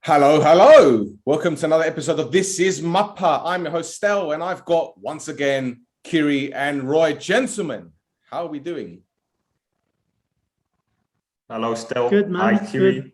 Hello, hello. Welcome to another episode of This is Mappa. I'm your host, Stel, and I've got, once again, Kyri and Roy. Gentlemen, how are we doing? Hello, Stel. Good, man. Hi, Kyri.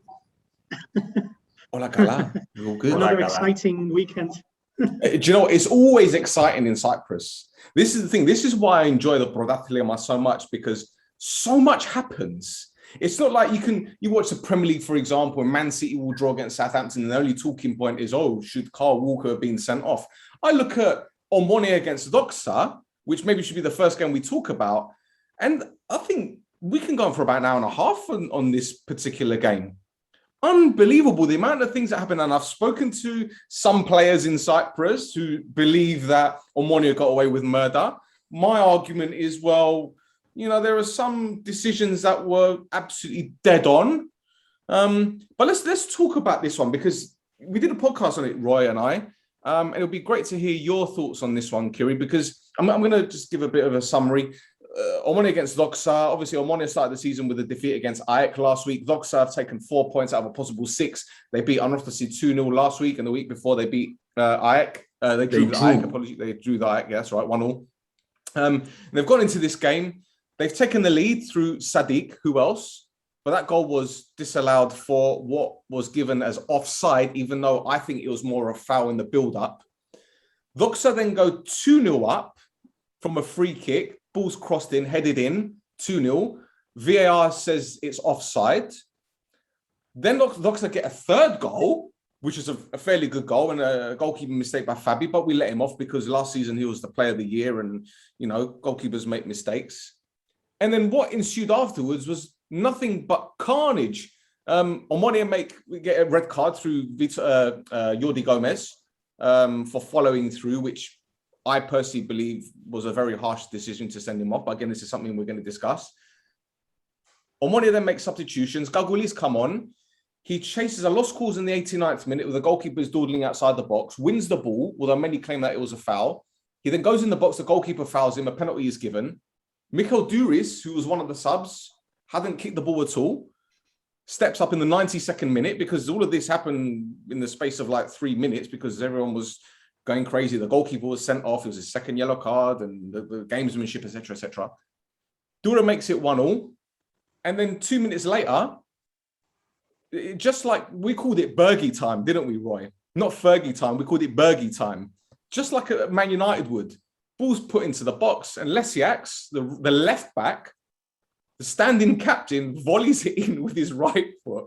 Hola, Gala. We're all good. Another exciting weekend. Do you know what? It's always exciting in Cyprus. This is the thing. This is why I enjoy the Protathlima so much, because so much happens. It's not like you watch the Premier League, for example, and Man City will draw against Southampton, and the only talking point is, oh, should Carl Walker have been sent off? I look at Omonoia against Doxa, which maybe should be the first game we talk about, and I think we can go on for about an hour and a half on this particular game. Unbelievable, the amount of things that happen. And I've spoken to some players in Cyprus who believe that Omonoia got away with murder. My argument is, well, you know, there are some decisions that were absolutely dead on. But let's talk about this one, because we did a podcast on it, Roy and I. And it'll be great to hear your thoughts on this one, Kyri, because I'm going to just give a bit of a summary. Omonoia against Doxa. Obviously, Omonoia started the season with a defeat against APOEL last week. Doxa have taken 4 points out of a possible 6. They beat unorthodoxly 2-0 last week, and the week before they beat APOEL. They drew the APOEL. Apologies, they drew the APOEL. Yeah, that's right, 1-1. They've gone into this game. They've taken the lead through Sadiq. Who else? But that goal was disallowed for what was given as offside, even though I think it was more a foul in the build-up. Doxa then go 2-0 up from a free kick. Ball's crossed in, headed in, 2-0. VAR says it's offside. Then Doxa get a third goal, which is a fairly good goal and a goalkeeping mistake by Fabi, but we let him off because last season he was the player of the year, and, you know, goalkeepers make mistakes. And then what ensued afterwards was nothing but carnage. Omonoia get a red card through Jordi Gomez for following through, which I personally believe was a very harsh decision to send him off. But again, this is something we're going to discuss. Omonoia then makes substitutions. Gaguli's come on. He chases a lost cause in the 89th minute with the goalkeeper's dawdling outside the box, wins the ball, although many claim that it was a foul. He then goes in the box, the goalkeeper fouls him, a penalty is given. Mikel Duris, who was one of the subs, hadn't kicked the ball at all, steps up in the 92nd minute, because all of this happened in the space of like 3 minutes because everyone was going crazy. The goalkeeper was sent off. It was his second yellow card, and the gamesmanship, etc., etc. Dura makes it 1-1. And then 2 minutes later, just like we called it Bergie time, didn't we, Roy? Not Fergie time. We called it Bergie time. Just like Man United would. Ball's put into the box, and Lesiaks, the left back, the standing captain, volleys it in with his right foot.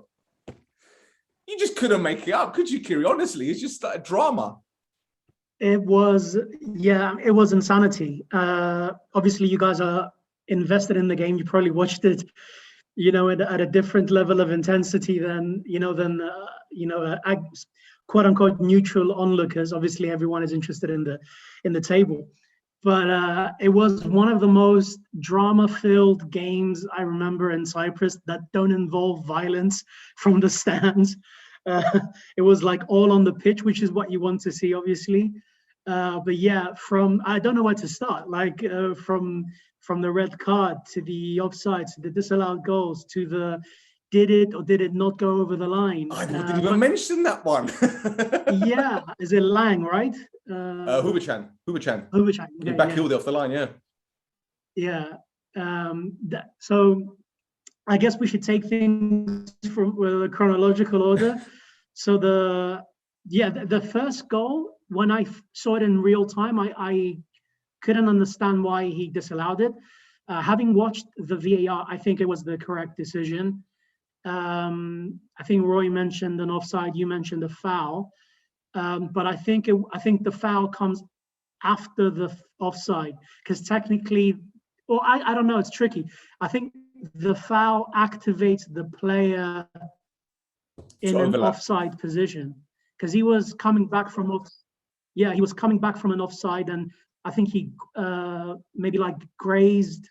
You just couldn't make it up, could you, Kyri? Honestly, it's just like a drama. It was insanity. Obviously, you guys are invested in the game. You probably watched it, you know, at a different level of intensity than quote unquote neutral onlookers. Obviously, everyone is interested in the table. But it was one of the most drama-filled games I remember in Cyprus that don't involve violence from the stands. It was like all on the pitch, which is what you want to see, obviously. But yeah, I don't know where to start. Like from the red card to the offsides, to the disallowed goals, to the did it or did it not go over the line? I didn't even mention that one. Yeah, is it Lang, right? Hubachan. Okay, Backheeled off the line, yeah. Yeah. So I guess we should take things from the chronological order. So the first goal, when I saw it in real time, I couldn't understand why he disallowed it. Having watched the VAR, I think it was the correct decision. I think Roy mentioned an offside, you mentioned a foul. But I think the foul comes after the offside, because technically, I don't know, it's tricky. I think the foul activates the player in an offside position, because he was coming back from an offside, and I think he maybe like grazed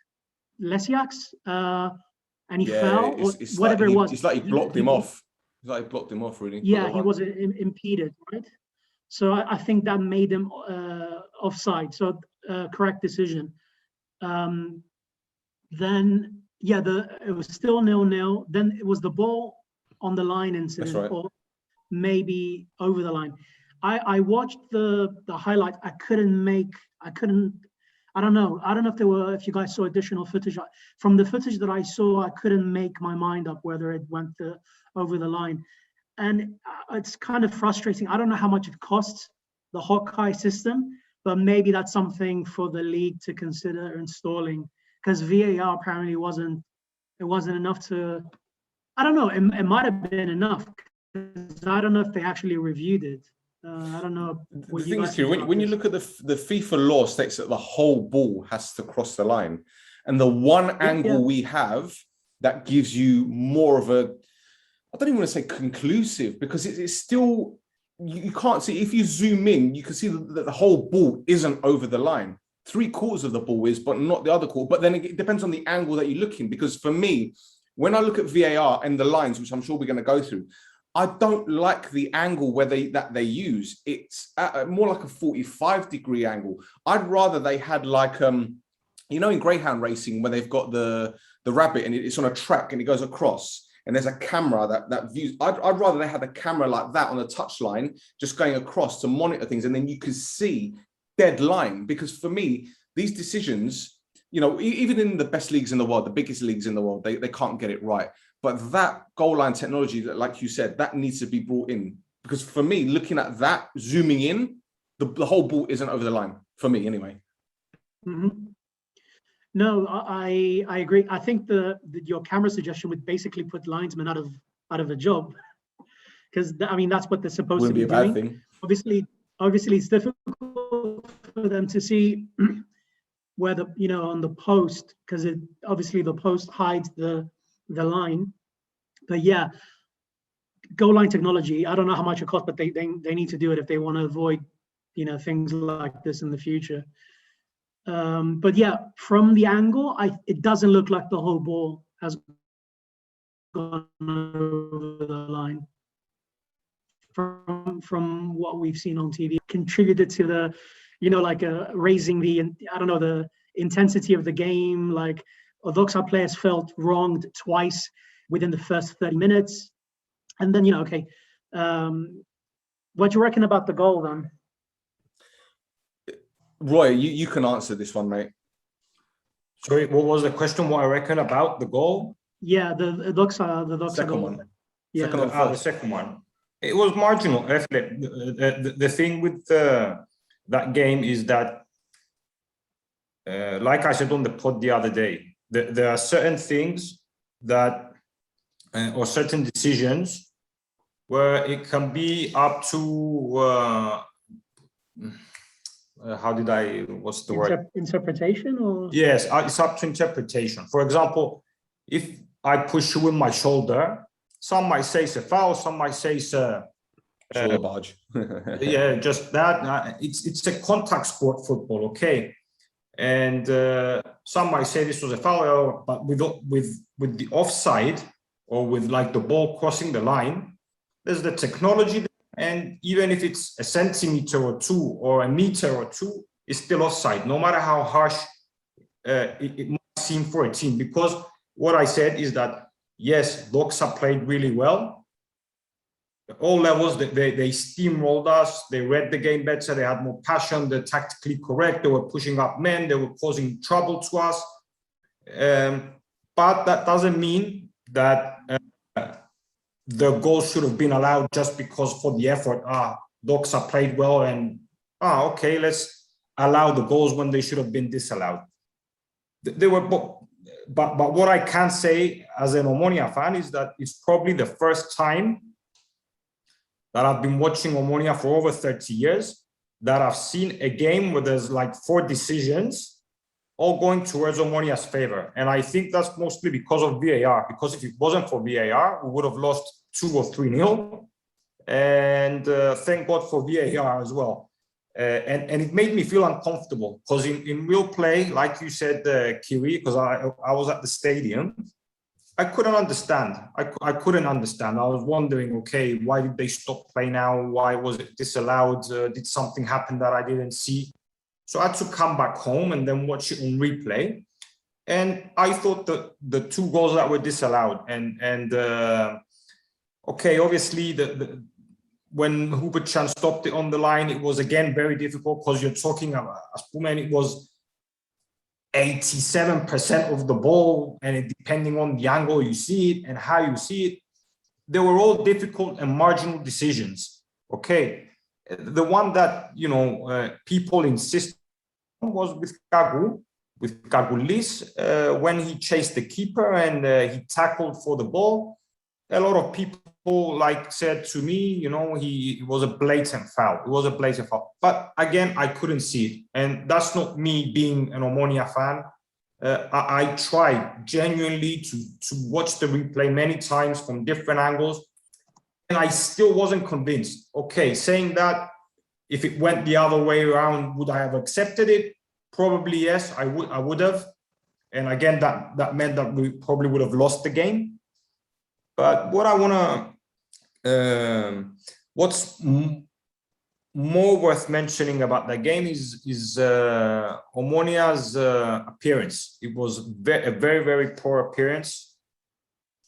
Lesiaks, and he fell, or whatever it was. It's like he blocked him off. It's like he blocked him off, really. Yeah, he was impeded, right? So I think that made him offside. So correct decision. Then it was still 0-0. Then it was the ball on the line incident. That's right. Or maybe over the line. I watched the highlight. I don't know if you guys saw additional footage. From the footage that I saw, I couldn't make my mind up whether it went over the line. And it's kind of frustrating. I don't know how much it costs, the Hawkeye system, but maybe that's something for the league to consider installing, because VAR apparently wasn't enough to, I don't know, it might have been enough. I don't know if they actually reviewed it. I don't know. The thing is, when you look at the FIFA law states that the whole ball has to cross the line, and the one angle we have that gives you more of a, I don't even want to say conclusive, because it's still, you can't see, if you zoom in, you can see that the whole ball isn't over the line. 3/4 of the ball is, but not the other quarter. But then it depends on the angle that you're looking, because for me, when I look at VAR and the lines, which I'm sure we're going to go through, I don't like the angle that they use. It's more like a 45-degree angle. I'd rather they had like, you know, in greyhound racing, when they've got the rabbit and it's on a track and it goes across, and there's a camera that views. I'd rather they had a camera like that on the touchline, just going across to monitor things, and then you could see dead line. Because for me, these decisions, you know, even in the best leagues in the world, the biggest leagues in the world, they can't get it right. But that goal line technology, that, like you said, that needs to be brought in. Because for me, looking at that, zooming in, the whole ball isn't over the line, for me anyway. Mm-hmm. No, I agree. I think your camera suggestion would basically put linesmen out of a job, because I mean that's what they're supposed to be doing. Wouldn't be a bad thing. Obviously, it's difficult for them to see where on the post, because obviously the post hides the line. But yeah, goal line technology, I don't know how much it costs, but they need to do it if they want to avoid things like this in the future. But yeah, from the angle, it doesn't look like the whole ball has gone over the line. From what we've seen on TV, contributed to the, raising the intensity of the game. Like, Doxa players felt wronged twice within the first 30 minutes. And then, what do you reckon about the goal then? Roy, you can answer this one, mate. Sorry, what was the question? What I reckon about the goal? Yeah, the Doxa second goal. one. Yeah, the second one. It was marginal. The thing with that game is that, like I said on the pod the other day, there are certain things that, or certain decisions, where it can be up to. What's the word? Interpretation, or? Yes, it's up to interpretation. For example, if I push you with my shoulder, some might say it's a foul, some might say it's a shoulder barge. Yeah, just that. It's a contact sport, football, okay? And some might say this was a foul, but with the offside, or with like the ball crossing the line, there's the technology. And even if it's a centimeter or two or a meter or two, it's still offside, no matter how harsh it might seem for a team. Because what I said is that, yes, Doxa played really well. At all levels, they steamrolled us. They read the game better. They had more passion. They're tactically correct. They were pushing up men. They were causing trouble to us. But that doesn't mean that the goal should have been allowed just because for the effort. Doxa played well, and okay, let's allow the goals when they should have been disallowed. They were, but what I can say as an Omonoia fan is that it's probably the first time that I've been watching Omonoia for over 30 years that I've seen a game where there's like 4 decisions all going towards Omonia's favor. And I think that's mostly because of VAR, because if it wasn't for VAR, we would have lost 2 or 3-0. And thank God for VAR as well. And it made me feel uncomfortable, because in real play, like you said, Kyri, because I was at the stadium, I couldn't understand. I couldn't understand. I was wondering, okay, why did they stop play now? Why was it disallowed? Did something happen that I didn't see? So I had to come back home and then watch it on replay. And I thought that the 2 goals that were disallowed, and okay, obviously when Hubertjan stopped it on the line, it was again very difficult because you're talking about, as Pumen, it was 87% of the ball, and depending on the angle you see it and how you see it, they were all difficult and marginal decisions. Okay, the one that people insist on was with Kagulis, when he chased the keeper and he tackled for the ball. A lot of people said to me, it was a blatant foul. It was a blatant foul. But again, I couldn't see it. And that's not me being an Omonia fan. I tried genuinely to watch the replay many times from different angles, and I still wasn't convinced. Okay, saying that, if it went the other way around, would I have accepted it? Probably yes, I would have. And again, that meant that we probably would have lost the game. But what I want to, what's more worth mentioning about the game is Omonia's appearance. It was a very, very poor appearance.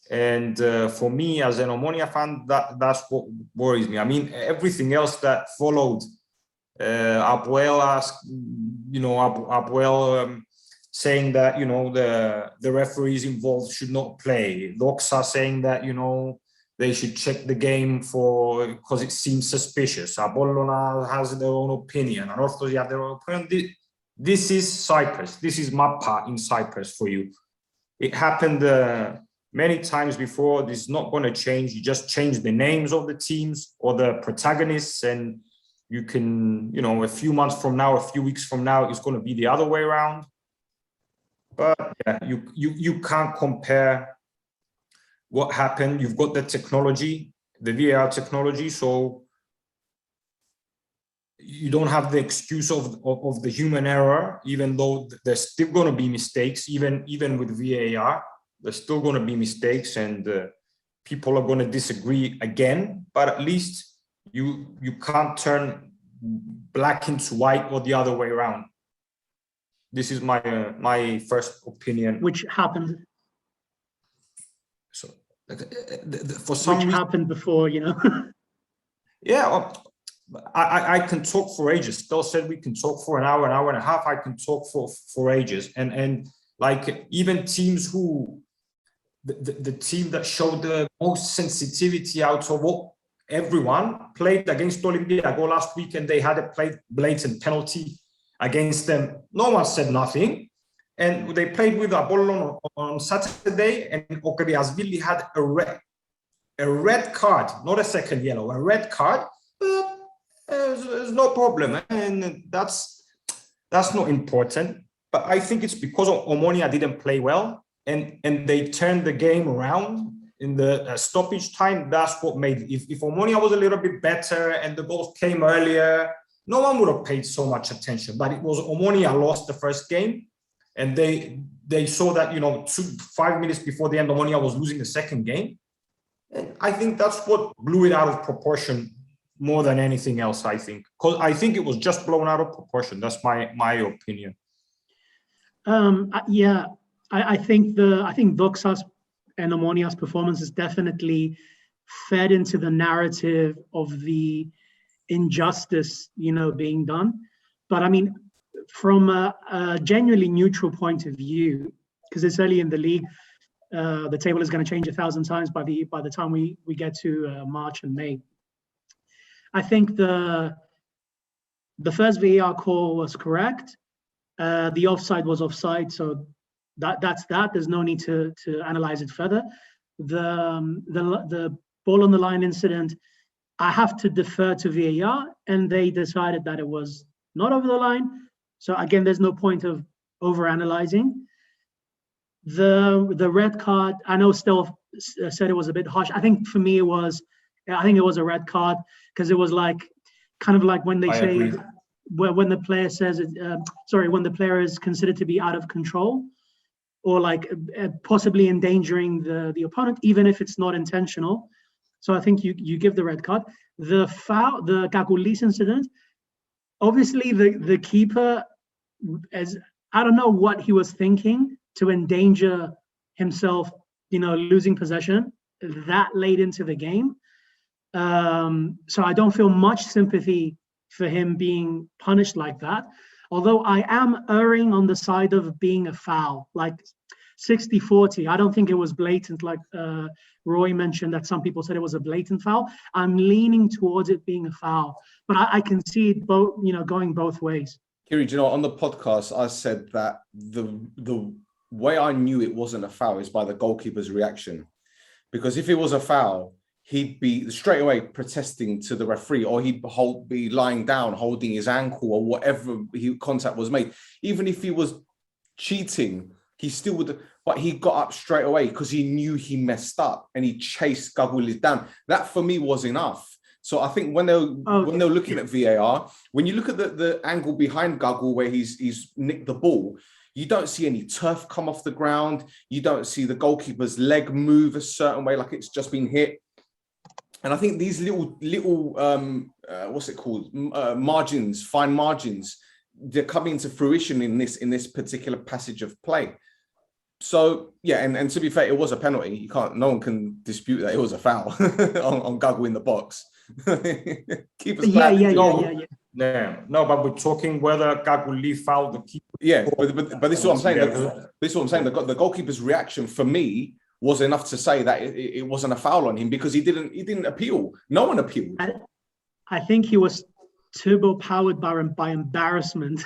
And for me, as an Omonia fan, that's what worries me. I mean, everything else that followed, APOEL APOEL saying that, the referees involved should not play. Doxa saying that, they should check the game because it seems suspicious. Apollon has their own opinion, and Orthos have their own opinion. This is Cyprus. This is Mappa in Cyprus for you. It happened many times before. This is not going to change. You just change the names of the teams or the protagonists, and you can, a few months from now, a few weeks from now, it's going to be the other way around. But yeah, you can't compare what happened. You've got the technology, the VAR technology, so you don't have the excuse of the human error, even though there's still going to be mistakes, even with VAR, there's still going to be mistakes, and people are going to disagree again, but at least you can't turn black into white or the other way around. This is my first opinion. Which happened. So, for some reason, happened before, Yeah, I can talk for ages. Stel said we can talk for an hour and a half. I can talk for ages, and even teams who the team that showed the most sensitivity out of everyone played against Olympiacos last week, and they had a blatant penalty against them. No one said nothing. And they played with Apollon on Saturday, and Okriasvili had a red card, not a second yellow, a red card. There's no problem, and that's not important. But I think it's because Omonia didn't play well, and they turned the game around in the stoppage time. That's what made it. If Omonia was a little bit better and the goals came earlier, no one would have paid so much attention. But it was Omonia lost the first game, and they saw that 5 minutes before the end, Omonia was losing the second game, and I think that's what blew it out of proportion more than anything else. I think, because I think it was just blown out of proportion. That's my opinion. Yeah, I think Doxa's and Omonia's performance is definitely fed into the narrative of the injustice, being done. But I mean, from a genuinely neutral point of view, because it's early in the league, the table is going to change 1,000 times by the time we get to March and May. I think the first VAR call was correct. The offside was offside, so that's that. There's no need to analyze it further. The ball on the line incident, I have to defer to VAR, and they decided that it was not over the line. So again, there's no point of over-analyzing. The red card, I know Stel said it was a bit harsh. I think for me it was a red card, because it was kind of like when they say, when the player says, when the player is considered to be out of control, or possibly endangering the opponent, even if it's not intentional. So I think you give the red card. The foul, the Kakulis incident, obviously the keeper, I don't know what he was thinking to endanger himself, losing possession that late into the game. So I don't feel much sympathy for him being punished like that. Although I am erring on the side of being a foul, like 60-40. I don't think it was blatant, like Roy mentioned that some people said it was a blatant foul. I'm leaning towards it being a foul, but I can see it both, going both ways. Kyri, do you know, on the podcast, I said that the way I knew it wasn't a foul is by the goalkeeper's reaction. Because if it was a foul, he'd be straight away protesting to the referee, or he'd be lying down, holding his ankle, or whatever contact was made. Even if he was cheating, he still would, but he got up straight away because he knew he messed up and he chased Gagulis down. That for me was enough. So I think when they're looking at VAR, when you look at the angle behind Gagul where he's nicked the ball, you don't see any turf come off the ground. You don't see the goalkeeper's leg move a certain way, like it's just been hit. And I think these little what's it called, margins, fine margins, they're coming to fruition in this particular passage of play. So yeah, and to be fair, it was a penalty. No one can dispute that it was a foul on Gagul in the box. No, but we're talking whether Gagul fouled the keeper. Yeah, but this is what I'm saying. This is what I'm saying. The goalkeeper's reaction for me was enough to say that it wasn't a foul on him because he didn't appeal. No one appealed. I think he was turbo powered by embarrassment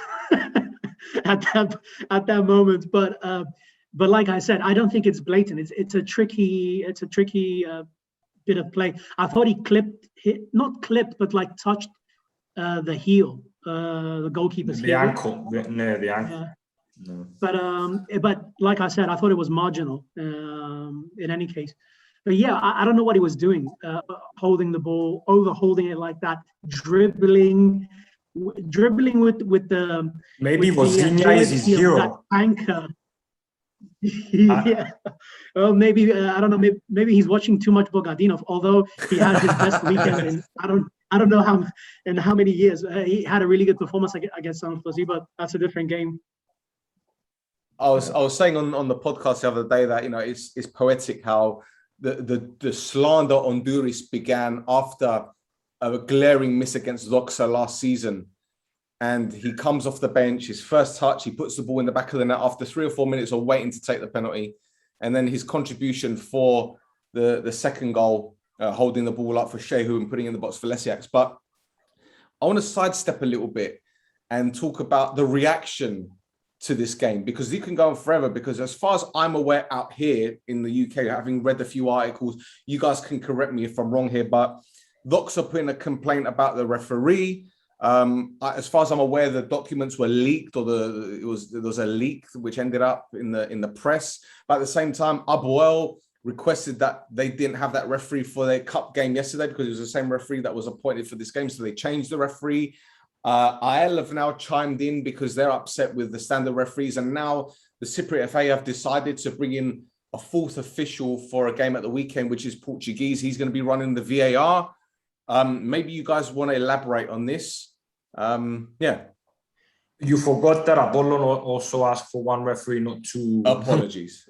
at that moment. But like I said, I don't think it's blatant. It's a tricky bit of play. I thought he not clipped, but like touched the heel, the goalkeeper's heel. Ankle. The ankle. Yeah. No. But like I said, I thought it was marginal in any case. But yeah, I don't know what he was doing, holding the ball, holding it like that, dribbling with the. Maybe Vozinha is his hero. Anchor. Yeah. Well, maybe I don't know. Maybe he's watching too much Bogadinov. Although he had his best weekend in I don't know how many years. He had a really good performance against San Jose, but that's a different game. I was saying on the podcast the other day that it's poetic how the slander on Duris began after a glaring miss against Doxa last season, and he comes off the bench, his first touch, he puts the ball in the back of the net after 3 or 4 minutes of waiting to take the penalty, and then his contribution for the second goal, holding the ball up for Shehu and putting in the box for Lesiaks. But I want to sidestep a little bit and talk about the reaction to this game, because you can go on forever, because as far as I'm aware out here in the UK, having read a few articles, you guys can correct me if I'm wrong here, but Doxa put in a complaint about the referee. As far as I'm aware, the documents were leaked, or there was a leak which ended up in the press. But at the same time, APOEL requested that they didn't have that referee for their cup game yesterday because it was the same referee that was appointed for this game, so they changed the referee. APOEL have now chimed in because they're upset with the standard referees, and now the Cypriot FA have decided to bring in a fourth official for a game at the weekend, which is Portuguese. He's going to be running the VAR. Maybe you guys want to elaborate on this. Yeah. You forgot that Apollon also asked for one referee, not two. Apologies.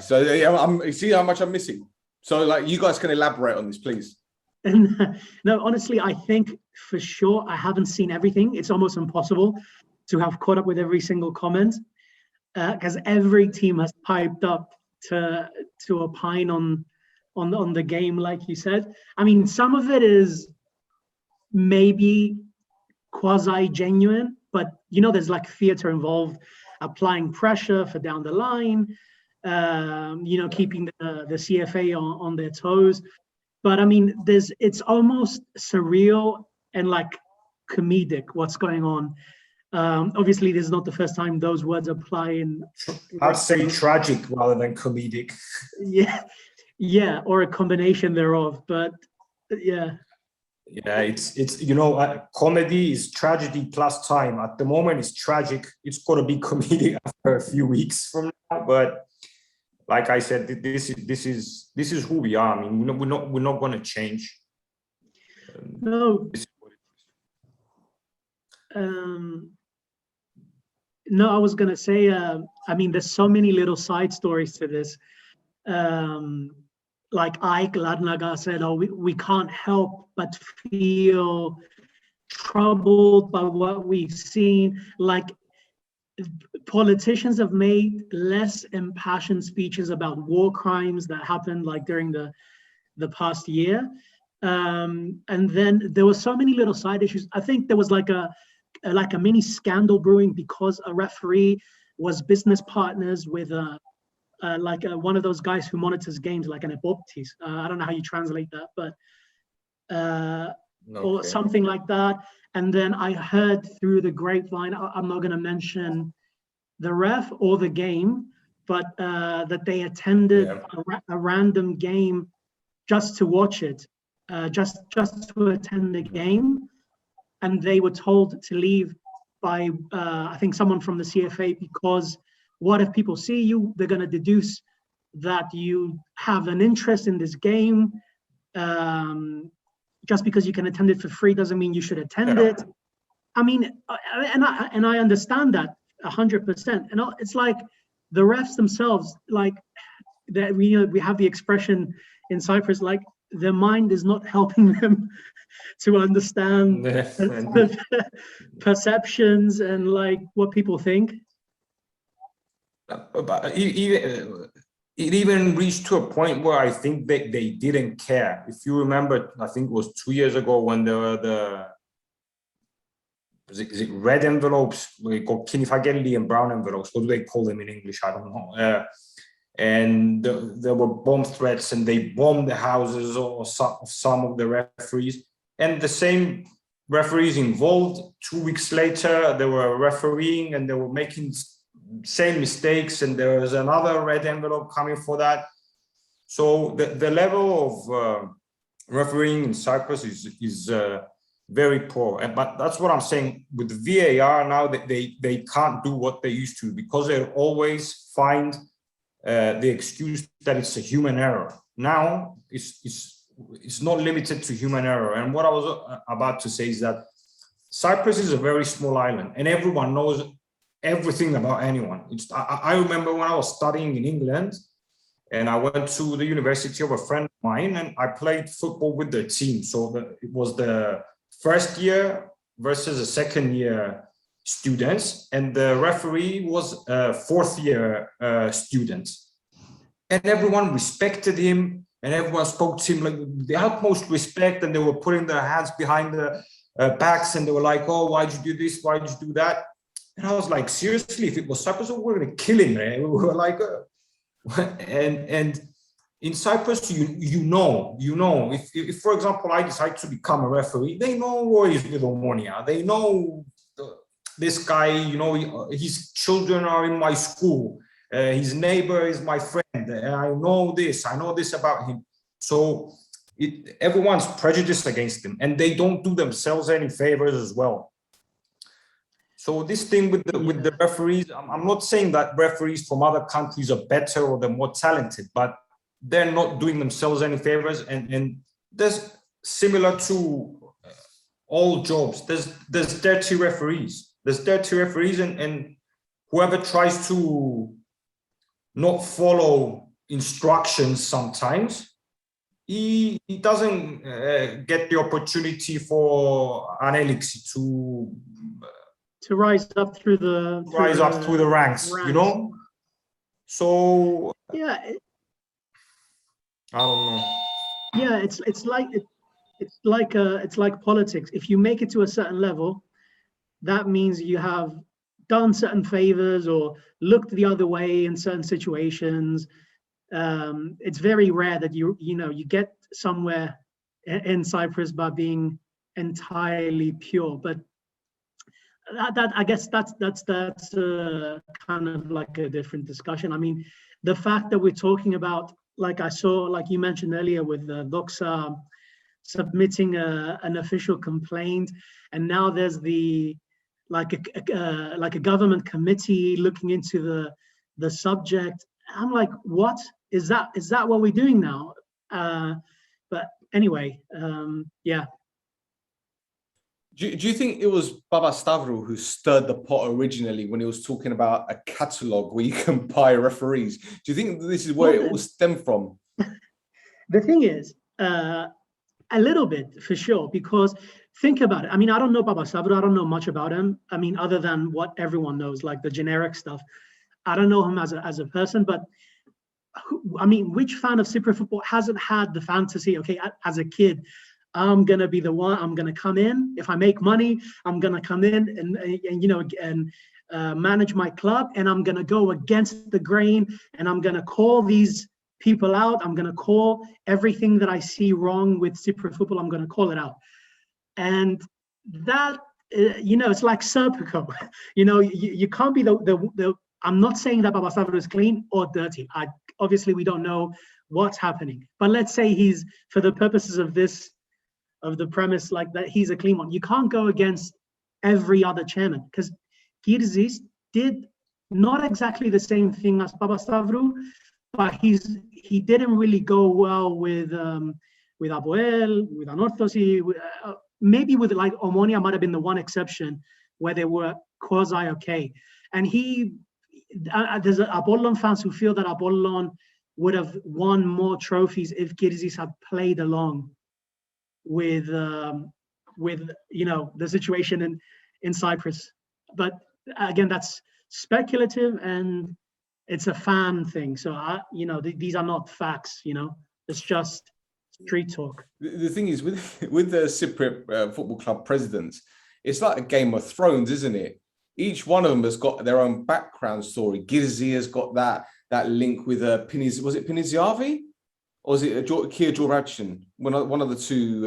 So you see how much I'm missing. So you guys can elaborate on this, please. No, honestly, I think for sure I haven't seen everything. It's almost impossible to have caught up with every single comment because every team has piped up to opine on the game, like you said. I mean, some of it is maybe quasi-genuine, but there's like theater involved, applying pressure for down the line, keeping the CFA on their toes. But I mean, it's almost surreal and like comedic what's going on. Obviously, this is not the first time those words apply in. I'd say tragic rather than comedic. Yeah, or a combination thereof. But yeah. Yeah, it's comedy is tragedy plus time. At the moment, it's tragic. It's got to be comedic after a few weeks from now. But like I said, this is who we are. I mean, we're not going to change. No. No, I was going to say. I mean, there's so many little side stories to this. like Ike Ladnagar said, oh, we can't help but feel troubled by what we've seen. Like, politicians have made less impassioned speeches about war crimes that happened like during the past year. And then there were so many little side issues. I think there was like a mini scandal brewing because a referee was business partners with one of those guys who monitors games, like an Eboptis. I don't know how you translate that, but or something like that. And then I heard through the grapevine, I'm not going to mention the ref or the game, but that they attended a random game just to watch it, just to attend the game. And they were told to leave by, I think, someone from the CFA, because what if people see you? They're going to deduce that you have an interest in this game. Just because you can attend it for free doesn't mean you should attend it. I mean, and I understand that 100%. And it's like the refs themselves, like that we have the expression in Cyprus, like their mind is not helping them to understand perceptions and like what people think. But it even reached to a point where I think they didn't care. If you remember, I think it was 2 years ago when there were is it red envelopes? We call Kinifageli and brown envelopes. What do they call them in English? I don't know. And there were bomb threats, and they bombed the houses of some of the referees. And the same referees involved, 2 weeks later, they were refereeing and they were making same mistakes, and there was another red envelope coming for that. So the level of refereeing in Cyprus is very poor. But that's what I'm saying with the VAR now, that they can't do what they used to, because they always find the excuse that it's a human error. Now it's not limited to human error. And what I was about to say is that Cyprus is a very small island, and everyone knows everything about anyone. I remember when I was studying in England, and I went to the university of a friend of mine, and I played football with the team. So it was the first year versus the second year students, and the referee was a fourth year student. And everyone respected him, and everyone spoke to him like the utmost respect, and they were putting their hands behind the backs, and they were like, oh, why'd you do this? Why'd you do that? And I was like, seriously, if it was Cyprus, we were going to kill him, man. We were like, and in Cyprus, you know, if for example, I decide to become a referee, they know Roy is with Omonoia. They know this guy, you know, his children are in my school. His neighbor is my friend. I know this about him. So everyone's prejudiced against him, and they don't do themselves any favors as well. So this thing with the referees, I'm not saying that referees from other countries are better or they're more talented, but they're not doing themselves any favors. And there's similar to all jobs, there's dirty referees. There's dirty referees, and whoever tries to not follow instructions sometimes, he doesn't get the opportunity for an elixir to rise up through the ranks, you know. So yeah, I don't know. Yeah, it's like politics. If you make it to a certain level, that means you have done certain favors or looked the other way in certain situations. It's very rare that you get somewhere in Cyprus by being entirely pure, but that I guess that's kind of like a different discussion. I mean, the fact that we're talking about, like I saw, like you mentioned earlier, with Doxa submitting an official complaint, and now there's like a government committee looking into the subject. I'm like, what is that? Is that what we're doing now? But anyway, yeah. Do you think it was Baba Stavro who stirred the pot originally when he was talking about a catalogue where you can buy referees? Do you think this is where it all stemmed from? the thing is, a little bit for sure, because think about it. I mean, I don't know Papastavro, I don't know much about him. I mean, other than what everyone knows, like the generic stuff. I don't know him as a person, but I mean, which fan of Cypriot football hasn't had the fantasy, okay, as a kid, I'm gonna be the one, I'm gonna come in, if I make money, I'm gonna come in and you know, and manage my club, and I'm gonna go against the grain, and I'm gonna call these people out. I'm gonna call everything that I see wrong with Cypriot football, I'm gonna call it out. And that, you know, it's like Serpico. You know, you can't be the I'm not saying that Papastavro is clean or dirty. Obviously we don't know what's happening, but let's say he's, for the purposes of this, of the premise like that, he's a clean one. You can't go against every other chairman, because Kyri did not exactly the same thing as Papastavro, but he didn't really go well with APOEL, with Anorthosi, maybe with like Omonoia might have been the one exception where they were quasi okay. And there's Apollon fans who feel that Apollon would have won more trophies if Kyri had played along with you know, the situation in Cyprus. But again, that's speculative and it's a fan thing. So you know, these are not facts. You know, it's just street talk. The thing is, with the Cypriot football club presidents, it's like a Game of Thrones, isn't it? Each one of them has got their own background story. Kyri has got that link with was it Piniziavi? Or is it Kyri Georgian? One of the two.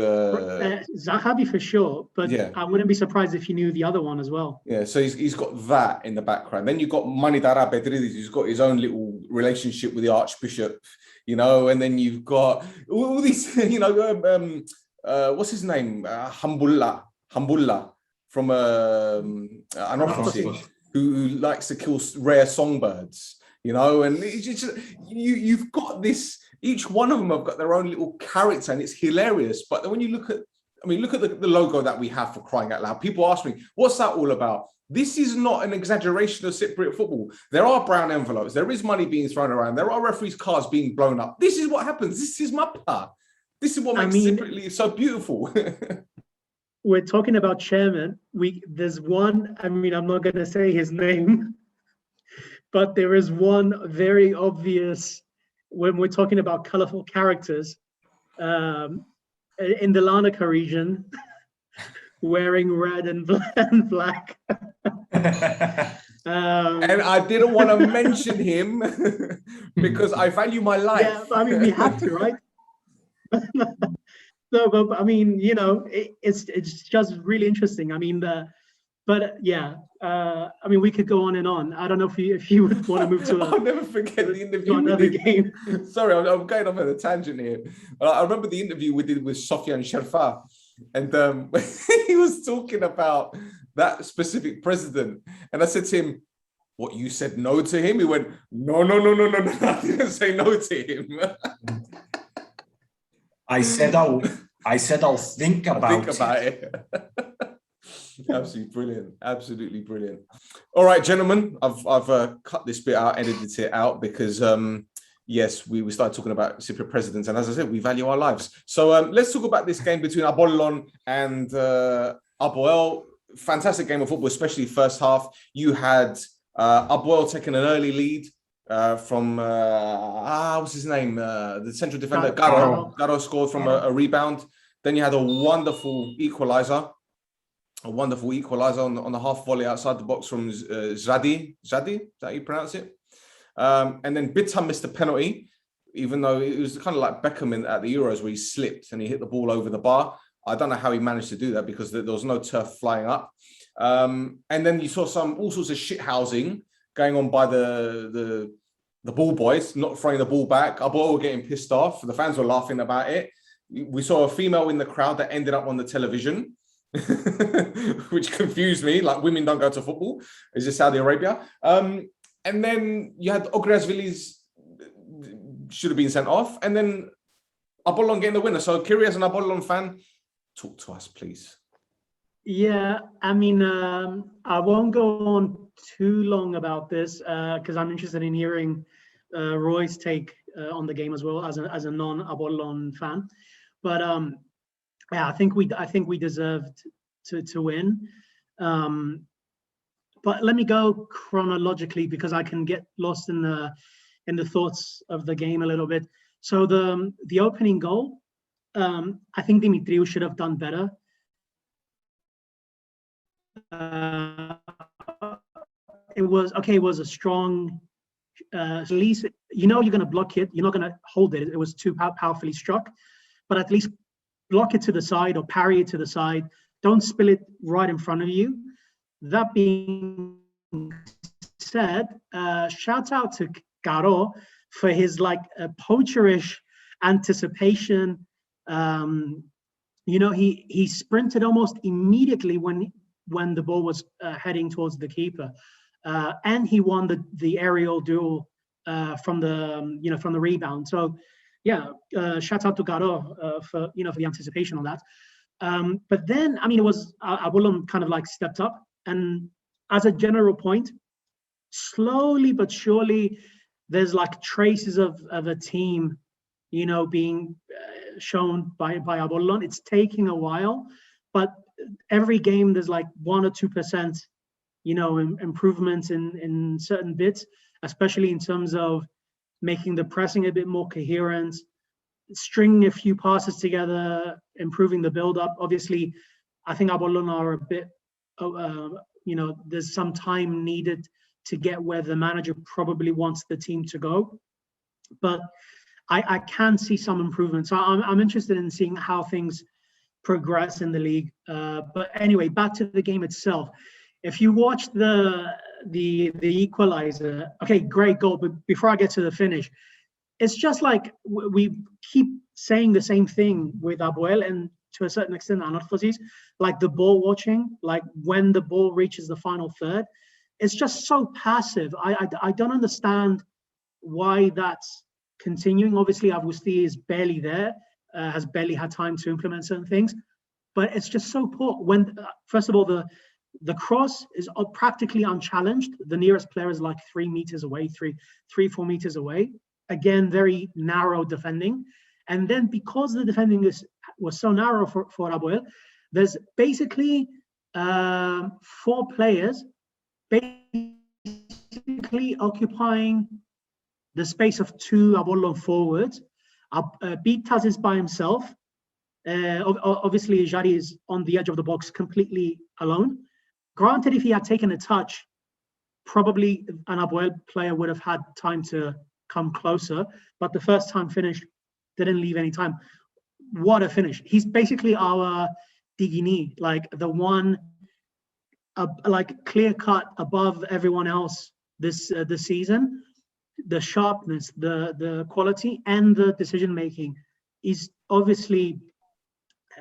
Zahavi for sure, but yeah. I wouldn't be surprised if you knew the other one as well. Yeah, so he's got that in the background. Then you've got Manidara Bedridis, who's got his own little relationship with the Archbishop, you know, and then you've got all these, you know, what's his name? Hambulla from Anorthosi, who likes to kill rare songbirds, you know, and it's just, you've got this. Each one of them have got their own little character, and it's hilarious. But when you look at, I mean, look at the logo that we have, for crying out loud. People ask me, what's that all about? This is not an exaggeration of Cypriot football. There are brown envelopes. There is money being thrown around. There are referees' cars being blown up. This is what happens. This is Mappa. This is what makes Cypriot League so beautiful. We're talking about chairman. There's one, I mean, I'm not going to say his name, but there is one very obvious, when we're talking about colorful characters, in the Larnaca region, wearing red and black. And I didn't want to mention him because I value my life. Yeah, I mean, we have to, right? So, but I mean, you know, it's just really interesting. I mean, but yeah, I mean, we could go on and on. I don't know if you would want to move to. I'll never forget the interview. Another game. Sorry, I'm going off on a tangent here. I remember the interview we did with Sofian Sherfa, and he was talking about that specific president, and I said to him, "What, you said no to him?" He went, "No, I didn't say no to him." I said I'll think about it. Absolutely brilliant. All right, gentlemen, I've cut this bit out, edited it out because yes, we started talking about Cypriot presidents, and as I said, we value our lives. So let's talk about this game between Apollon and APOEL. Fantastic game of football, especially first half. You had APOEL taking an early lead from what's his name? The central defender, Garo scored from a rebound. Then you had a wonderful equalizer on the half volley outside the box from Zadi. Is that how you pronounce it? And then Bitam missed a penalty, even though it was kind of like Beckham at the Euros where he slipped and he hit the ball over the bar. I don't know how he managed to do that because there was no turf flying up. And then you saw all sorts of shit housing going on by the ball boys, not throwing the ball back. APOEL were getting pissed off. The fans were laughing about it. We saw a female in the crowd that ended up on the television, which confused me. Like, women don't go to football. Is this Saudi Arabia? And then you had Ogriasvilis should have been sent off, and then Apollon getting the winner. So, Kyri, as an Apollon fan, talk to us, please. Yeah, I mean, I won't go on too long about this because I'm interested in hearing Roy's take on the game as well as a non-Apollon fan. But yeah, I think we deserved to win. But let me go chronologically because I can get lost in the thoughts of the game a little bit. So the opening goal, I think Dimitriou should have done better. It was a strong, at least, you're going to block it. You're not going to hold it. It was too powerfully struck, but at least block it to the side or parry it to the side. Don't spill it right in front of you. That being said, shout out to Caro for his poacherish anticipation. He sprinted almost immediately when the ball was heading towards the keeper, and he won the aerial duel from the rebound. So yeah, shout out to Caro for the anticipation on that. But then, it was Apollon kind of stepped up, and as a general point, slowly but surely, there's traces of a team, being shown by Apollon. It's taking a while, but every game there's 1 or 2%, improvements in certain bits, especially in terms of making the pressing a bit more coherent, stringing a few passes together, improving the build-up. Obviously, I think Apollon are a bit, there's some time needed to get where the manager probably wants the team to go. But I can see some improvement. So I'm interested in seeing how things progress in the league. But anyway, back to the game itself. If you watch the equalizer, okay, great goal. But before I get to the finish, it's just we keep saying the same thing with APOEL and to a certain extent Anarthoses, the ball watching, when the ball reaches the final third, it's just so passive. I don't understand why that's continuing. Obviously, Avusti is barely there, has barely had time to implement certain things, but it's just so poor. When first of all, the cross is practically unchallenged. The nearest player is 3 meters away, 4 meters away. Again, very narrow defending. And then because the defending was so narrow for APOEL, there's basically 4 players basically occupying the space of 2 Apollon forwards. Bitas is by himself. Obviously, Jari is on the edge of the box completely alone. Granted, if he had taken a touch, probably an APOEL player would have had time to come closer, but the first time finish didn't leave any time. What a finish. He's basically our Digini, the one clear cut above everyone else this season. The sharpness, the quality, and the decision making is obviously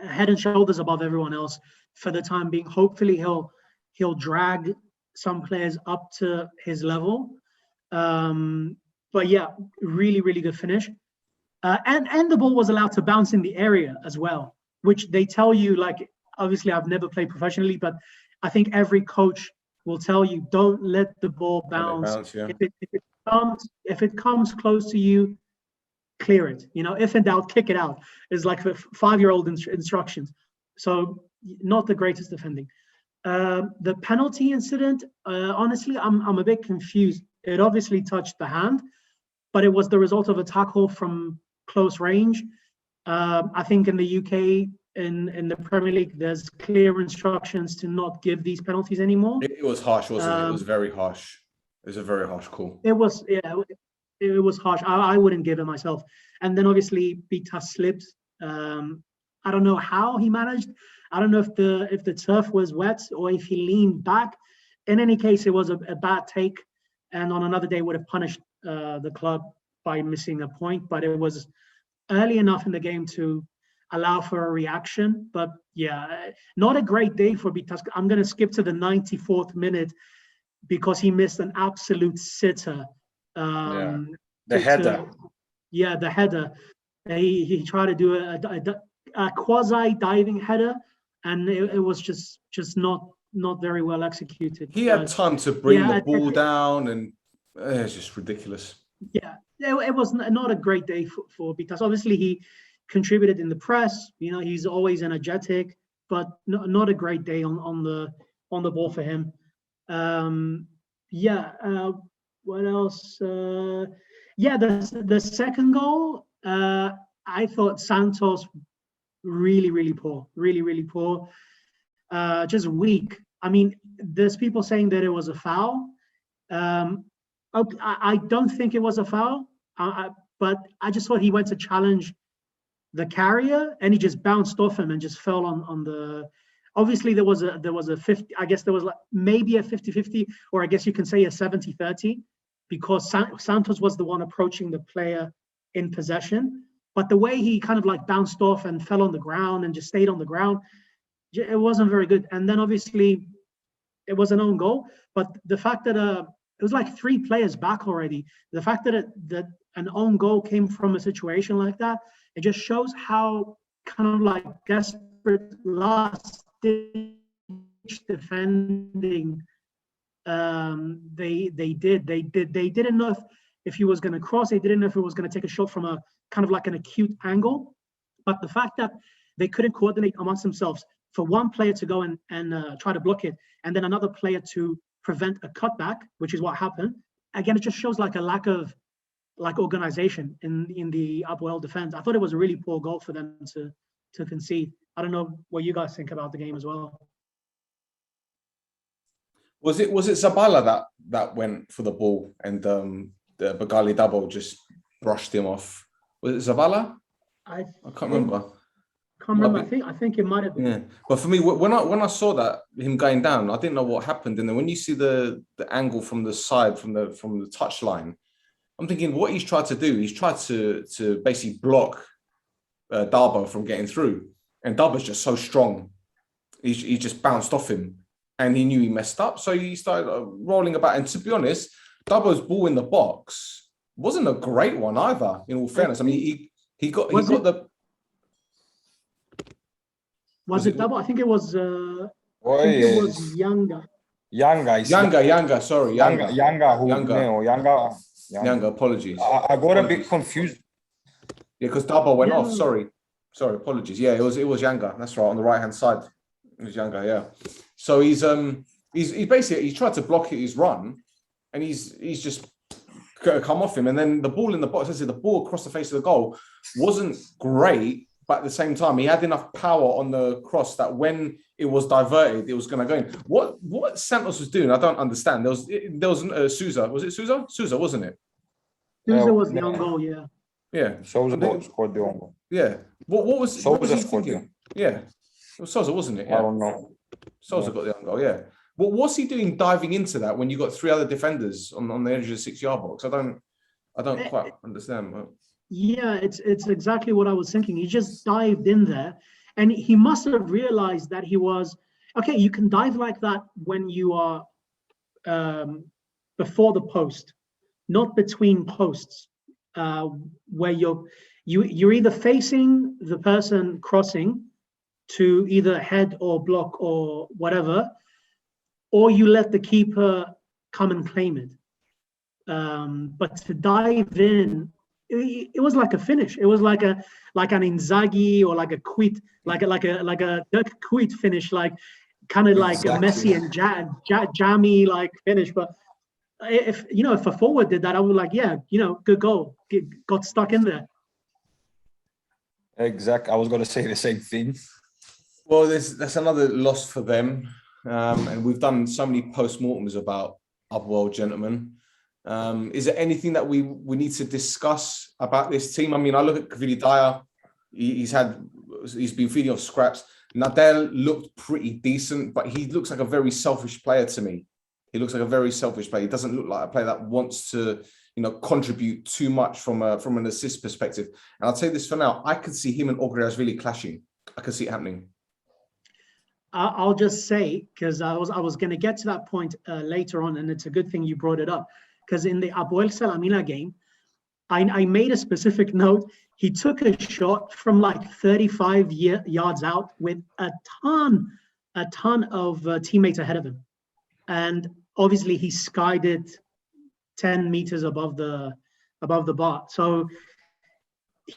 head and shoulders above everyone else for the time being. Hopefully he'll drag some players up to his level. But yeah, really, really good finish. And the ball was allowed to bounce in the area as well, which they tell you, obviously I've never played professionally, but I think every coach will tell you, don't let the ball bounce. Yeah. If it comes close to you, clear it. If in doubt, kick it out. It's like 5-year-old instructions. So not the greatest defending. The penalty incident, honestly, I'm a bit confused. It obviously touched the hand, but it was the result of a tackle from close range. I think in the UK, in the Premier League, there's clear instructions to not give these penalties anymore. It was harsh, wasn't it? It was very harsh. It was a very harsh call. It was, yeah, it was harsh. I wouldn't give it myself. And then obviously Bitas slipped. I don't know how he managed. I don't know if the turf was wet or if he leaned back. In any case, it was a bad take, and on another day would have punished the club by missing a point. But it was early enough in the game to allow for a reaction. But yeah, not a great day for Bitas. I'm going to skip to the 94th minute because he missed an absolute sitter. The header. The header. He tried to do a quasi diving header, and it was just not very well executed. He had time to bring the ball down, and it's just ridiculous. Yeah, it was not a great day for because obviously he contributed in the press. He's always energetic, but not a great day on the ball for him. Yeah. What else? Yeah, the second goal. I thought Santos really poor, really poor. Just weak. I mean, there's people saying that it was a foul. I don't think it was a foul, but I just thought he went to challenge the carrier and he just bounced off him and just fell on the. Obviously, there was a 50. I guess there was like maybe a 50-50, or I guess you can say a 70-30, because Santos was the one approaching the player in possession. But the way he kind of like bounced off and fell on the ground and just stayed on the ground, it wasn't very good. And then obviously it was an own goal, but the fact that it was like 3 players back already, the fact that that an own goal came from a situation like that, it just shows how kind of like desperate last ditch defending they didn't know if he was going to cross. They didn't know if he was going to take a shot from a kind of like an acute angle. But the fact that they couldn't coordinate amongst themselves for one player to go and try to block it, and then another player to prevent a cutback, which is what happened. Again, it just shows like a lack of like organization in the APOEL defense. I thought it was a really poor goal for them to concede. I don't know what you guys think about the game as well. Was it Zabala that went for the ball and the Bagali double just brushed him off? Was it Zabala? I can't remember. I think it might have been. Yeah, but for me, when I saw that him going down, I didn't know what happened. And then when you see the angle from the side, from the touch line, I'm thinking what he's tried to do. He's tried to basically block Darbo from getting through, and Darbo's just so strong. He just bounced off him, and he knew he messed up, so he started rolling about. And to be honest, Darbo's ball in the box wasn't a great one either. In all fairness, I mean, he got the. Was it double? I think it was. I think it was Younger. Younger. Sorry, Younger. Younger. Apologies. I got a bit confused. Yeah, because Dabo went off. Sorry, apologies. Yeah, it was Younger. That's right, on the right hand side. It was Younger. Yeah. So he's basically tried to block his run, and he's just come off him, and then the ball in the box. The ball across the face of the goal wasn't great. But at the same time, he had enough power on the cross that when it was diverted, it was going to go in. What Santos was doing, I don't understand. There was Sousa. Was it Sousa? Sousa, wasn't it? Sousa was the on goal, yeah. Yeah. Sousa scored the on goal. Yeah. What was Sousa scored the? Yeah. It was Sousa, wasn't it? Yeah. I don't know. Sousa got the on goal, yeah. What was he doing diving into that when you got 3 other defenders on the edge of the 6-yard box? I don't quite understand. Yeah, it's exactly what I was thinking. He just dived in there, and he must have realized that he was okay. You can dive like that when you are before the post, not between posts, where you're either facing the person crossing to either head or block or whatever, or you let the keeper come and claim it. But to dive in. It was like a finish. It was like an Inzaghi or like a Quit, like a Dirk Quit finish, like kind of like a Messi and Jammy like finish. But if a forward did that, I would like, yeah, good goal. Got stuck in there. Exactly. I was going to say the same thing. Well, that's another loss for them, and we've done so many post-mortems about APOEL, gentlemen. Is there anything that we need to discuss about this team? I mean, I look at Kyri Dyer. He's been feeding off scraps. Nadal looked pretty decent, but he looks like a very selfish player to me. He looks like a very selfish player. He doesn't look like a player that wants to, contribute too much from an assist perspective. And I'll tell you this for now, I could see him and Ogriashvili clashing. I could see it happening. I'll just say, because I was going to get to that point later on, and it's a good thing you brought it up. Because in the APOEL Salamina game, I made a specific note. He took a shot from like 35 yards out with a ton of teammates ahead of him. And obviously he skied it 10 meters above the above the bar. So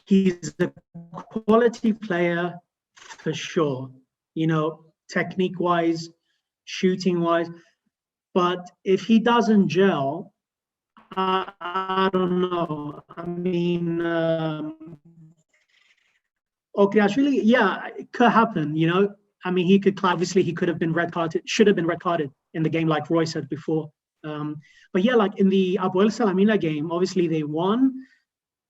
he's a quality player for sure, you know, technique-wise, shooting-wise. But if he doesn't gel, I don't know. I mean, okay, actually, yeah, it could happen, you know. I mean, obviously he could have been red carded, should have been red carded in the game, like Roy said before. But yeah, like in the APOEL Salamina game, obviously they won.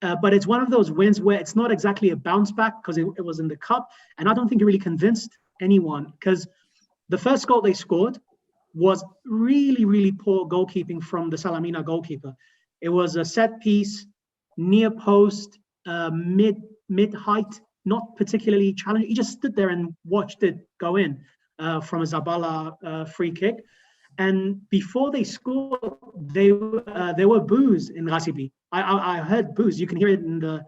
But it's one of those wins where it's not exactly a bounce back because it was in the cup. And I don't think it really convinced anyone, because the first goal they scored was really, really poor goalkeeping from the Salamina goalkeeper. It was a set piece, near post, mid height, not particularly challenging. He just stood there and watched it go in from a Zabala free kick. And before they scored, there were boos in Rasibi. I heard boos. You can hear it in the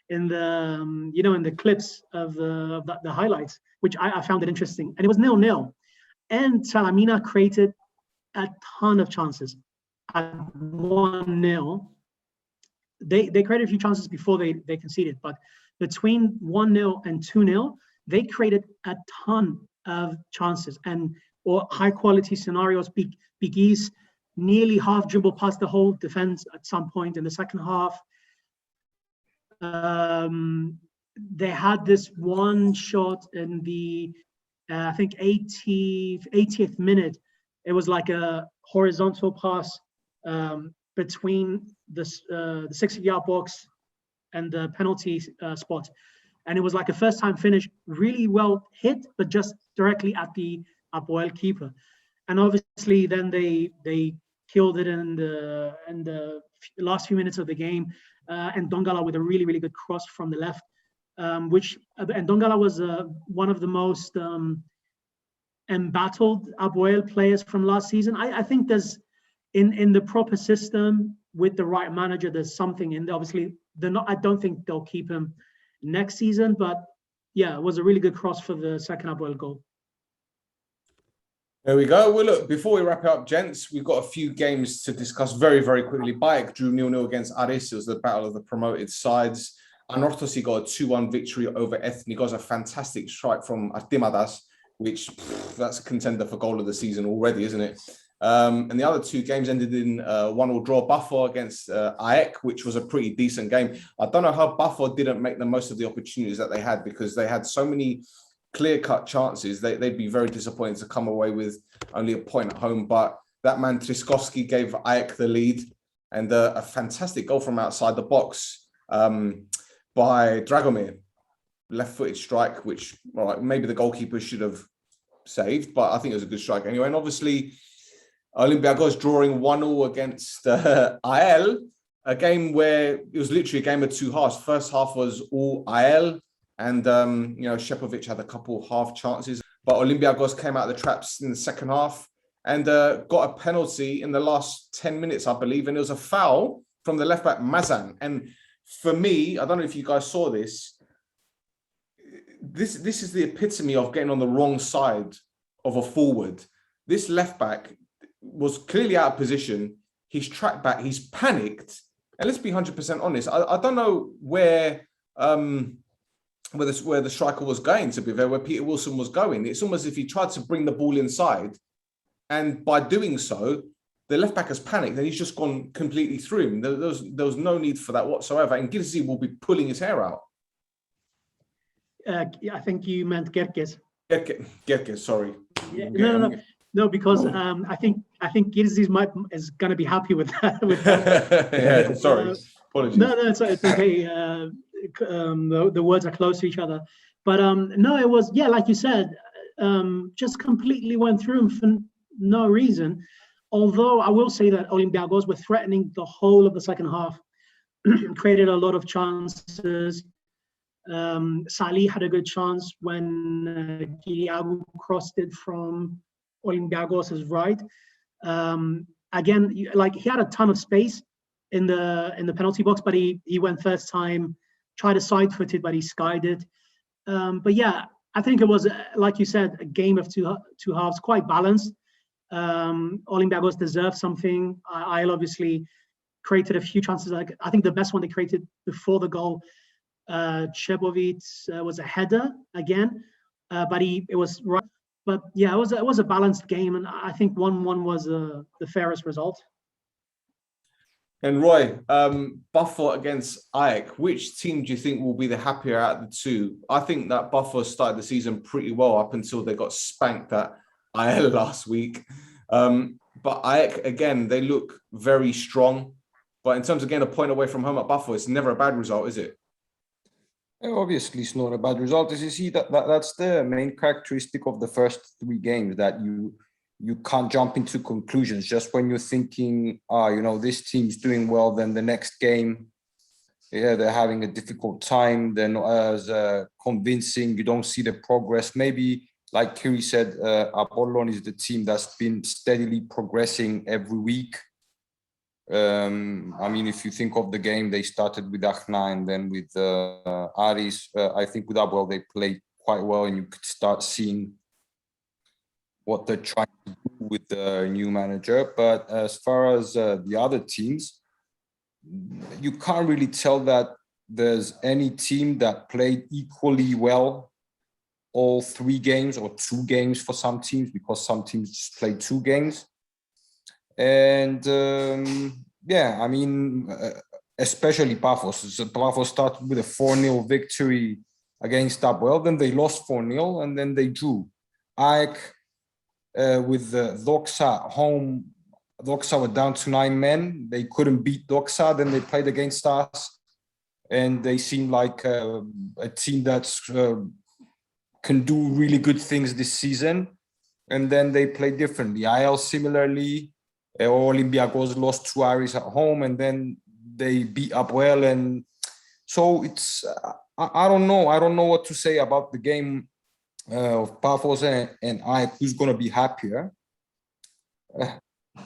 you know, in the clips of the highlights, which I found it interesting. And it was 0-0. And Salamina created a ton of chances. At 1-0, they created a few chances before they conceded, but between 1-0 and 2-0, they created a ton of chances or high quality scenarios. Biggies nearly half dribble past the whole defense at some point in the second half. They had this one shot in the I think 80th minute. It was like a horizontal pass between the 60-yard box and the penalty spot, and it was like a first-time finish, really well hit, but just directly at the APOEL keeper. And obviously, then they killed it in the last few minutes of the game, and Dongala with a really, really good cross from the left. And Dongala was one of the most embattled APOEL players from last season. I think there's in the proper system with the right manager, there's something in there. Obviously, I don't think they'll keep him next season, but yeah, it was a really good cross for the second APOEL goal. There we go. Well, look, before we wrap it up, gents, we've got a few games to discuss very, very quickly. Bayek drew 0-0 against Aris. It was the battle of the promoted sides. Anorthosi got a 2-1 victory over Ethnic. Got a fantastic strike from Artimadas, which that's a contender for goal of the season already, isn't it? And the other two games ended in 1-1 draw. Bafo against AEK, which was a pretty decent game. I don't know how Bafo didn't make the most of the opportunities that they had, because they had so many clear-cut chances. They'd be very disappointed to come away with only a point at home. But that man Triskovsky gave AEK the lead, and a fantastic goal from outside the box by Dragomir. Left-footed strike, which maybe the goalkeeper should have saved, but I think it was a good strike anyway. And obviously, Olympiacos drawing 1-1 against AEL, a game where it was literally a game of two halves. First half was all AEL, and Shepovic had a couple half chances, but Olympiacos came out of the traps in the second half and got a penalty in the last 10 minutes, I believe, and it was a foul from the left back Mazan. And for me, I don't know if you guys saw this. This is the epitome of getting on the wrong side of a forward. This left back was clearly out of position. He's tracked back. He's panicked. And let's be 100% honest. I don't know where the striker was going, to be fair, where Peter Wilson was going. It's almost as if he tried to bring the ball inside, and by doing so, the left back has panicked and he's just gone completely through him. There was no need for that whatsoever. And Girzi will be pulling his hair out. I think you meant Gerkes. Gerkes, sorry. Yeah, no, because I think Girzi is going to be happy with that. Yeah, sorry. Apologies. No, it's okay. The words are close to each other, but no, it was, yeah, like you said, just completely went through him for no reason. Although I will say that Olympiacos were threatening the whole of the second half, created a lot of chances. Salih had a good chance when Kyri crossed it from Olympiacos' right. Again, like, he had a ton of space in the penalty box, but he went first time, tried to side foot it, but he skied it. But yeah, I think it was, like you said, a game of two halves, quite balanced. Olympiacos deserved something. I'll obviously created a few chances. Like I think the best one they created before the goal, Chebovic, was a header again, but it was right. But yeah, it was a balanced game, and I think 1-1 was the fairest result. And Roy, Buffalo against Ajax, which team do you think will be the happier out of the two? I think that Buffalo started the season pretty well up until they got spanked at APOEL last week. But Ajax, again, they look very strong. But in terms of getting a point away from home at Buffalo, it's never a bad result, is it? Obviously, it's not a bad result. As you see, that's the main characteristic of the first 3 games, that you can't jump into conclusions. Just when you're thinking, this team's doing well, then the next game, they're having a difficult time. They're not as convincing. You don't see the progress. Maybe, like Kyri said, Apollon is the team that's been steadily progressing every week. If you think of the game, they started with Achna and then with Aris. I think with APOEL, they played quite well, and you could start seeing what they're trying to do with the new manager. But as far as the other teams, you can't really tell that there's any team that played equally well all 3 games, or 2 games for some teams, because some teams just played 2 games. And especially Paphos. So Paphos started with a 4-0 victory against APOEL, then they lost 4-0, and then they drew. Ajax, with Doxa home, Doxa were down to 9 men. They couldn't beat Doxa. Then they played against us, and they seem like a team that's can do really good things this season. And then they play differently. APOEL similarly. Olympiacos lost to Aris at home, and then they beat APOEL. And so it's I don't know. I don't know what to say about the game of Paphos and Ajax, who's going to be happier.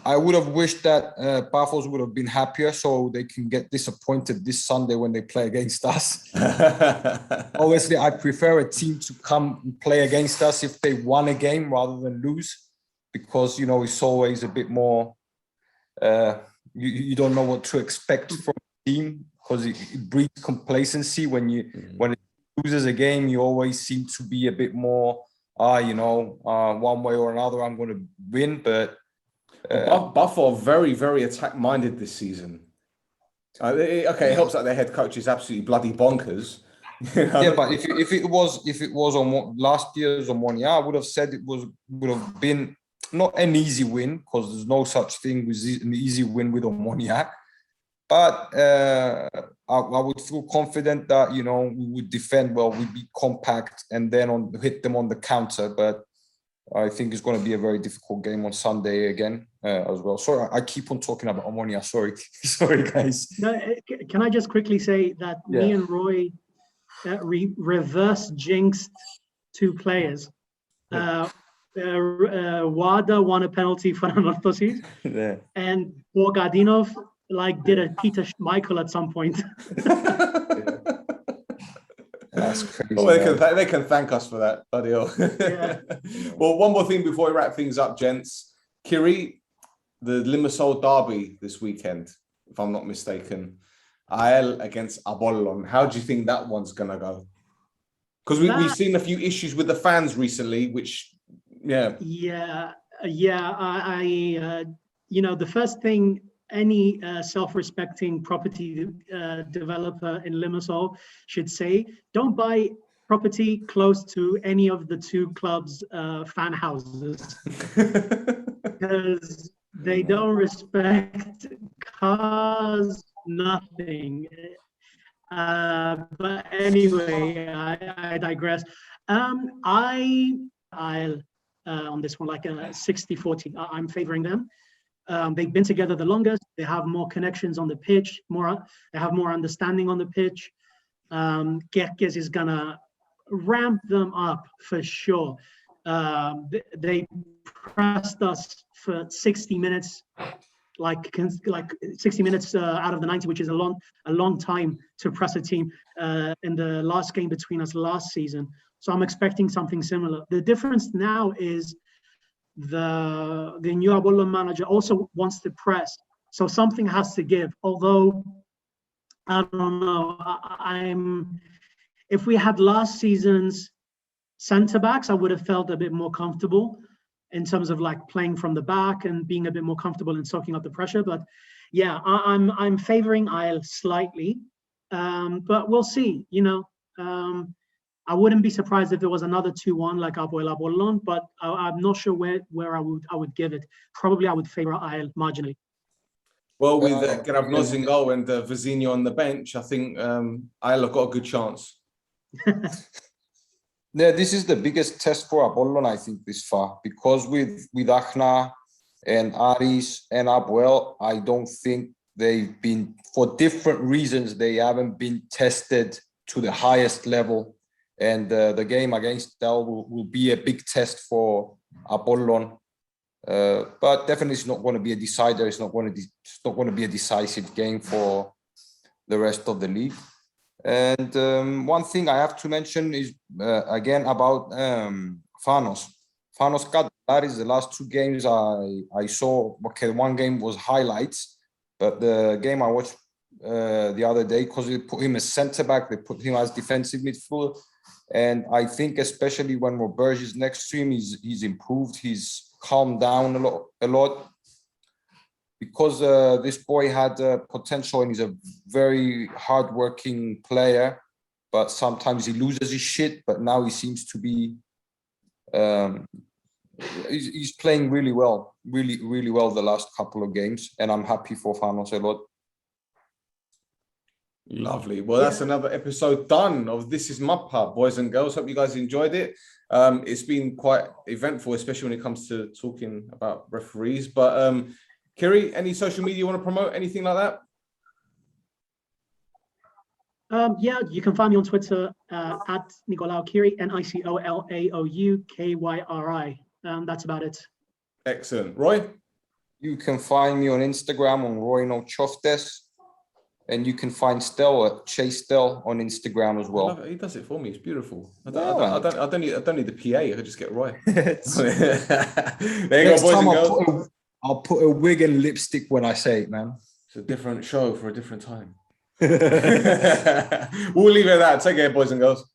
I would have wished that Paphos would have been happier so they can get disappointed this Sunday when they play against us. Obviously, I prefer a team to come and play against us if they won a game rather than lose, because, it's always a bit more, you don't know what to expect from a team, because it breeds complacency. When it loses a game, you always seem to be a bit more, one way or another, I'm going to win. But Buffalo are very, very attack-minded this season. It helps that their head coach is absolutely bloody bonkers. Yeah, but if it was on last year's Omonoia, I would have said would have been not an easy win, because there's no such thing as an easy win with Omonoia. But I would feel confident that, we would defend well, we'd be compact, and then hit them on the counter. But I think it's going to be a very difficult game on Sunday again as well. Sorry, I keep on talking about Omonoia. Sorry, guys. No, can I just quickly say that me and Roy reverse jinxed 2 players. Wada won a penalty for Anorthosis, and Borgadinov did a Peter Schmeichel at some point. That's crazy. Well, they can thank us for that, bloody hell. Yeah. Well, one more thing before we wrap things up, gents. Kyri, the Limassol derby this weekend, if I'm not mistaken. APOEL against Apollon. How do you think that one's going to go? Because we've seen a few issues with the fans recently, which, yeah. The first thing any self-respecting property developer in Limassol should say, don't buy property close to any of the 2 clubs' fan houses, because they don't respect cars, nothing. But anyway, I digress. I'll on this one, like a 60-40. I'm favoring them. They've been together the longest. They have more connections on the pitch. They have more understanding on the pitch. Kerkez is gonna ramp them up for sure. They pressed us for 60 minutes, like 60 minutes out of the 90, which is a long time to press a team in the last game between us last season. So I'm expecting something similar. The difference now is the new Apollon manager also wants to press So something has to give. Although, I don't know, if we had last season's centre backs, I would have felt a bit more comfortable in terms of like playing from the back and being a bit more comfortable in soaking up the pressure. But yeah, I'm favouring APOEL slightly, but we'll see. You know, I wouldn't be surprised if there was another 2-1 like APOEL Apollon, but I'm not sure where I would give it. Probably I would favour APOEL marginally. Well, with Gravnoz in goal and Vizinho on the bench, I think APOEL have got a good chance. Yeah, this is the biggest test for Apollon, I think, this far, because with Achna and Aris and APOEL, I don't think they've been, for different reasons, they haven't been tested to the highest level. And the game against Stel will be a big test for Apollon. But definitely it's not going to be a decider. It's not going to be a decisive game for the rest of the league. And one thing I have to mention is again about Fanos. Fanos Kadalaris, the last 2 games I saw, okay, one game was highlights, but the game I watched the other day, because they put him as centre back, they put him as defensive midfielder, and I think especially when Roberge is next to him, he's improved, he's calmed down a lot. Because this boy had potential and he's a very hardworking player, but sometimes he loses his shit. But now he seems to be, he's playing really well, really well the last couple of games, and I'm happy for Fanos a lot. Lovely. Well, that's another episode done of This is Mappa, boys and girls. Hope you guys enjoyed it. It's been quite eventful, especially when it comes to talking about referees. But Kyri, any social media you want to promote? Anything like that? Yeah, you can find me on Twitter at Nicolau Kyri, NICOLAOUKYRI. That's about it. Excellent. Roy? You can find me on Instagram on Roy No Choftes, and you can find Stel at Chase Stel on Instagram as well. He does it for me. It's beautiful. I don't need the PA. I could just get Roy. There you go, boys and girls. I'll put a wig and lipstick when I say it, man. It's a different show for a different time. We'll leave it at that. Take care, boys and girls.